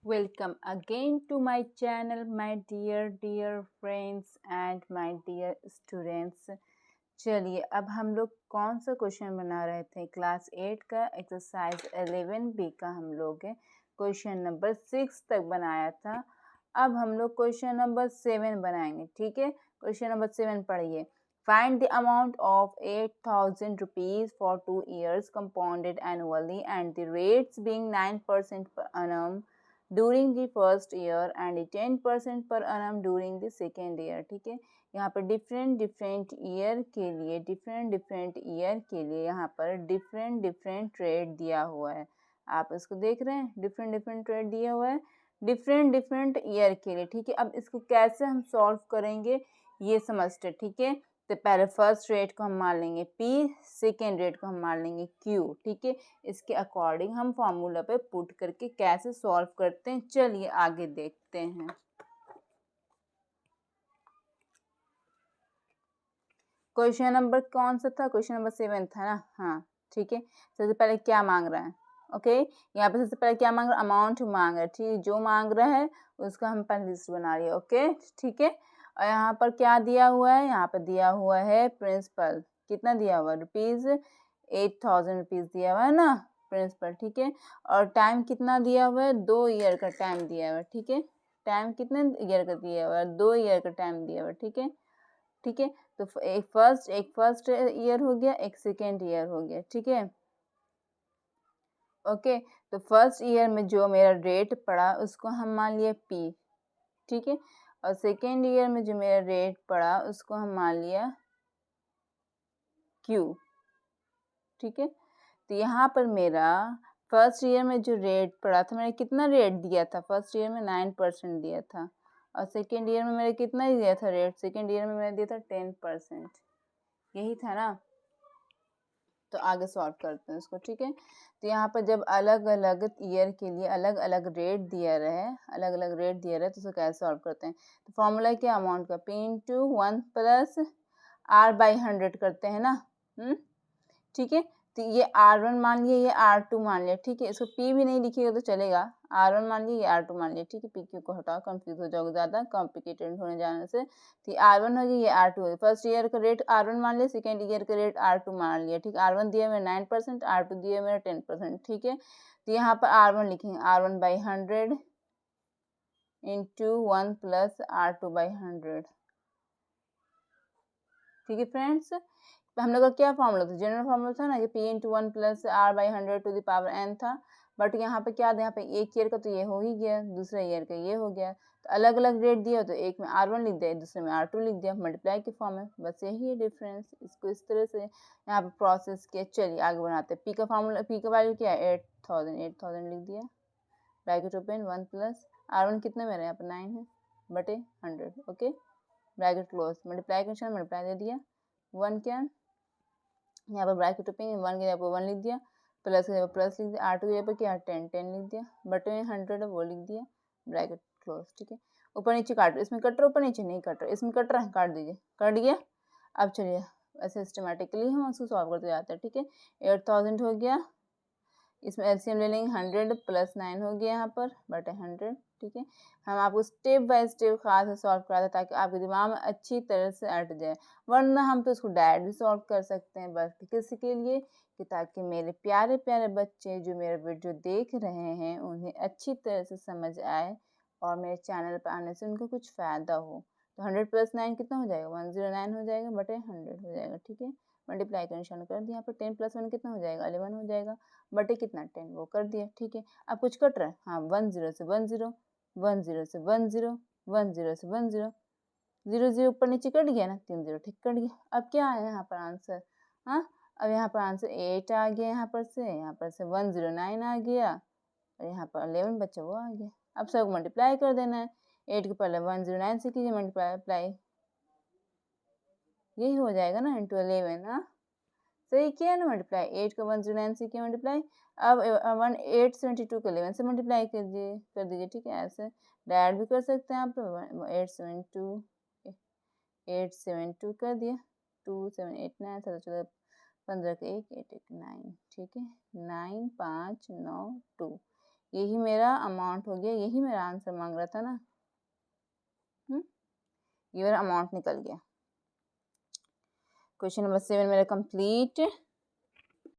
Welcome again to my channel, my dear friends and my dear students. चलिए अब हम लोग कौन सा क्वेश्चन बना रहे थे? क्लास 8 का एक्सरसाइज 11B का हम लोग क्वेश्चन नंबर 6 तक बनाया था। अब हम लोग क्वेश्चन नंबर 7 बनाएंगे। ठीक है, क्वेश्चन नंबर 7 पढ़िए। Find the amount of 8,000 rupees for 2 years compounded annually and the rates being 9% per annum during the first year and 10% per annum during the second year। ठीक है, यहाँ पर डिफरेंट ईयर के लिए यहाँ पर डिफरेंट रेट दिया हुआ है। आप इसको देख रहे हैं, डिफरेंट रेट दिया हुआ है डिफरेंट ईयर के लिए। ठीक है, अब इसको कैसे हम सॉल्व करेंगे ये समझते। ठीक है, तो पहले फर्स्ट रेट को हम मान लेंगे P, सेकेंड रेट को हम मान लेंगे Q। ठीक है, इसके अकॉर्डिंग हम फॉर्मूला पे पुट करके कैसे सॉल्व करते हैं, चलिए आगे देखते हैं। क्वेश्चन नंबर कौन सा था? क्वेश्चन नंबर 7 था ना। हाँ ठीक है, सबसे पहले क्या मांग रहा है? ओके, यहाँ पे सबसे पहले क्या मांग रहा है? अमाउंट मांग रहा है। ठीक है, जो मांग रहा है उसका हम पहले लिस्ट बना रही है। ओके ठीक है, और यहाँ पर क्या दिया हुआ है? यहाँ पर दिया हुआ है प्रिंसिपल। कितना दिया हुआ है? ₹8,000 दिया हुआ है ना प्रिंसिपल। ठीक है, और टाइम कितना दिया हुआ है? 2 ईयर का टाइम दिया हुआ है। ठीक है, टाइम कितने ईयर का दिया हुआ है? 2 ईयर का टाइम दिया हुआ है। ठीक है, ठीक है, तो एक फर्स्ट ईयर हो गया, एक सेकेंड ईयर हो गया। ठीक है, ओके, तो फर्स्ट ईयर में जो मेरा रेट पड़ा उसको हम मान लिया P। ठीक है, और सेकेंड ईयर में जो मेरा रेट पड़ा उसको हम मान लिया Q। ठीक है, तो यहाँ पर मेरा फर्स्ट ईयर में जो रेट पड़ा था, मैंने कितना रेट दिया था? फर्स्ट ईयर में 9% दिया था, और सेकेंड ईयर में मैंने कितना दिया था रेट? सेकेंड ईयर में मैंने दिया था 10%। यही था ना, तो आगे सॉल्व करते हैं इसको। ठीक है, तो यहाँ पर जब अलग अलग ईयर के लिए अलग अलग रेट दिया रहे तो उसको कैसे सॉल्व करते हैं? तो फॉर्मूला क्या? अमाउंट का P इंटू 1 प्लस R/100 करते हैं ना। ठीक है, तो ये R1 मान लिया, ये R2 मान लिया। ठीक है, इसको P भी नहीं लिखिएगा तो चलेगा। R1 मान लिया, ये R2 मान लिया। ठीक है, PQ को हटाओ, कंफ्यूज हो जाओगे ज़्यादा कॉम्प्लिकेटेड होने जाने से। तो R1 हो गया, ये R2 हो गया। फर्स्ट ईयर का रेट R1 मान लिया, सेकेंड ईयर का रेट R2 मान लिया। ठीक है, R1 दिया मेरा 9%, R2 दिया मेरा 10%। ठीक है, तो यहाँ पर R1 लिखेंगे, R1/100 इंटू 1 प्लस R2/100। ठीक है फ्रेंड्स, तो हम लोग का क्या फॉर्मूला था? जनरल फॉर्मूला था ना कि P into 1 plus R/100 to the power n था। बट यहाँ पे क्या था? यहाँ पे एक ईयर का तो ये हो ही गया, दूसरा ईयर का ये हो गया, तो अलग अलग रेट दिया तो एक में R1 लिख दिया, दूसरे में R2 लिख दिया, मल्टीप्लाई के फॉर्म में। बस यही है डिफरेंस। इसको इस तरह से यहाँ पे प्रोसेस किया। चलिए आगे बढ़ाते हैं। P का फॉर्मूला, P का वैल्यू क्या है? 8,000 लिख दिया, ब्रैकेट ओपन 1 प्लस R1 कितना मेरा यहाँ पे 9 है बटे 100। ओके, ब्रैकेट क्लोज, मल्टीप्लाई का मल्टीप्लाई दे दिया, 1 क्या यहाँ पर ब्रैकेट ओपन, 1 के जगह पर 1 लिख दिया, प्लस के जगह पर प्लस लिख दिया, R2 के जगह पर क्या 10 लिख दिया, बटे में 100 है वो लिख दिया, ब्रैकेट क्लोज। ठीक है, ऊपर नीचे काट, इसमें कट रहा, ऊपर नीचे नहीं कट रहा, इसमें कट रहा है, काट दीजिए, कट गया। अब चलिए ऐसे सिस्टमेटिकली हम उसको सॉल्व करते जाते हैं। ठीक है, 8,000 हो गया, इसमें एलसीएम ले लेंगे, 100 प्लस 9 हो गया यहाँ पर बटे 100। ठीक है, हम आपको स्टेप बाय स्टेप खास से सॉल्व कराते हैं ताकि आपके दिमाग में अच्छी तरह से अट जाए, वरना हम तो इसको डायरेक्ट भी सॉल्व कर सकते हैं। बस किसी के लिए कि ताकि मेरे प्यारे प्यारे बच्चे जो मेरा वीडियो देख रहे हैं उन्हें अच्छी तरह से समझ आए और मेरे चैनल पर आने से उनको कुछ फ़ायदा हो। तो 100 प्लस 9 कितना हो जाएगा? 109 हो जाएगा बटे 100 हो जाएगा। ठीक है, मल्टीप्लाई का निशान कर दिया, यहाँ पर 10 प्लस 1 कितना हो जाएगा? 11 हो जाएगा, बटे कितना 10 वो कर दिया। ठीक है, अब कुछ कट रहा है? हाँ, 1 0 से 1 0, 1 0 से 1 0, 1 0 से 1 0, 0 0 ऊपर नीचे कट गया ना, 3 0 ठीक कट गया। अब क्या आया यहाँ पर आंसर? हाँ, अब यहाँ पर आंसर 8 आ गया, यहाँ पर से 109 आ गया, और यहाँ पर 11 बच्चा वो आ गया। अब सब मल्टीप्लाई कर देना है, 8 के पहले 109 से कीजिए मल्टीप्लाई, यही हो जाएगा ना, इंटू 11। हाँ सही किया ना मल्टीप्लाई, 8 का 109 से किया मल्टीप्लाई। अब 872 को 11 से मल्टीप्लाई कर दीजिए। ठीक है, ऐसे डायरेक्ट भी कर सकते हैं आप। 872 कर दिया, 2 7 8 9 7 14 15 का 1 8 8 9। ठीक है, 9 5 9 2, यही मेरा अमाउंट हो गया, यही मेरा आंसर मांग रहा था ना। ये मेरा अमाउंट निकल गया। क्वेश्चन नंबर 7 मेरा कंप्लीट।